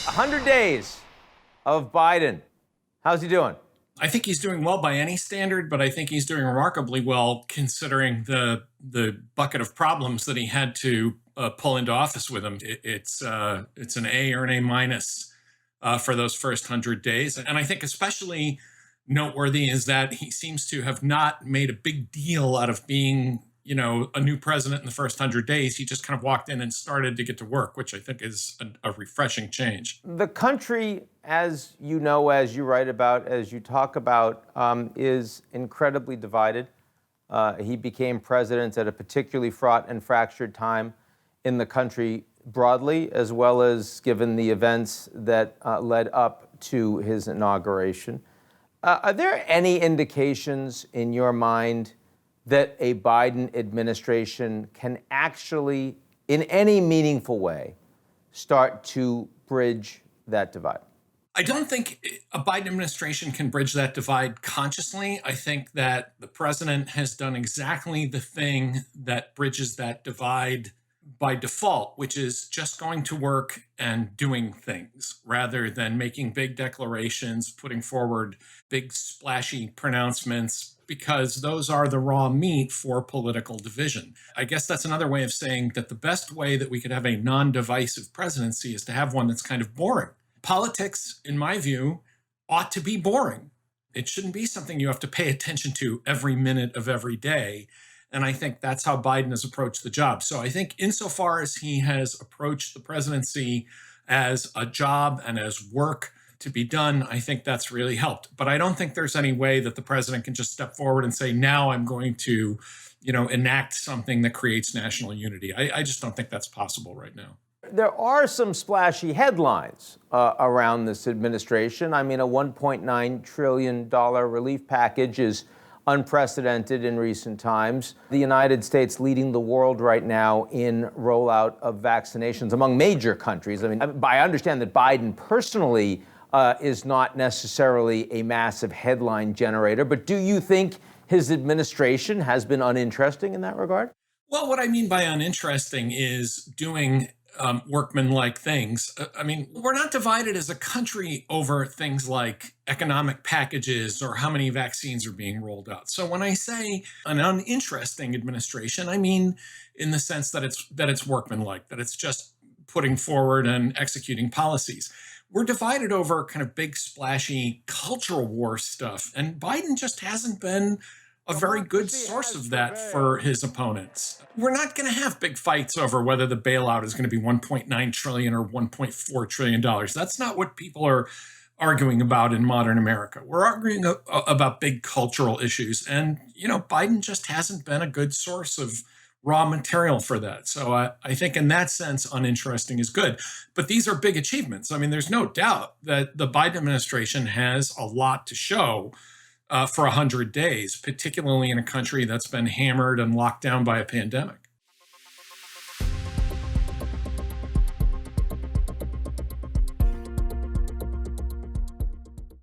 100 days of Biden. How's he doing? I think he's doing well by any standard, but I think he's doing remarkably well considering the bucket of problems that he had to pull into office with him. It's an A or an A minus for those first 100 days. And I think especially noteworthy is that he seems to have not made a big deal out of being, a new president in the first 100 days. He just kind of walked in and started to get to work, which I think is a refreshing change. The country, as you know, as you write about, as you talk about, is incredibly divided. He became president at a particularly fraught and fractured time in the country broadly, as well as given the events that led up to his inauguration. Are there any indications in your mind that a Biden administration can actually, in any meaningful way, start to bridge that divide? I don't think a Biden administration can bridge that divide consciously. I think that the president has done exactly the thing that bridges that divide by default, which is just going to work and doing things rather than making big declarations, putting forward big splashy pronouncements, because those are the raw meat for political division. I guess that's another way of saying that the best way that we could have a non-divisive presidency is to have one that's kind of boring. Politics, in my view, ought to be boring. It shouldn't be something you have to pay attention to every minute of every day. And I think that's how Biden has approached the job. So I think insofar as he has approached the presidency as a job and as work to be done, I think that's really helped. But I don't think there's any way that the president can just step forward and say, now I'm going to, enact something that creates national unity. I just don't think that's possible right now. There are some splashy headlines around this administration. I mean, a $1.9 trillion relief package is unprecedented in recent times. The United States leading the world right now in rollout of vaccinations among major countries. I understand that Biden personally is not necessarily a massive headline generator, but do you think his administration has been uninteresting in that regard? Well, what I mean by uninteresting is doing workmanlike things. We're not divided as a country over things like economic packages or how many vaccines are being rolled out. So when I say an uninteresting administration, I mean in the sense that it's workmanlike, that it's just putting forward and executing policies. We're divided over kind of big, splashy cultural war stuff, and Biden just hasn't been a very good source of that for his opponents. We're not going to have big fights over whether the bailout is going to be $1.9 trillion or $1.4 trillion. That's not what people are arguing about in modern America. We're arguing about big cultural issues. And, Biden just hasn't been a good source of raw material for that. So I think in that sense, uninteresting is good. But these are big achievements. There's no doubt that the Biden administration has a lot to show for 100 days, particularly in a country that's been hammered and locked down by a pandemic.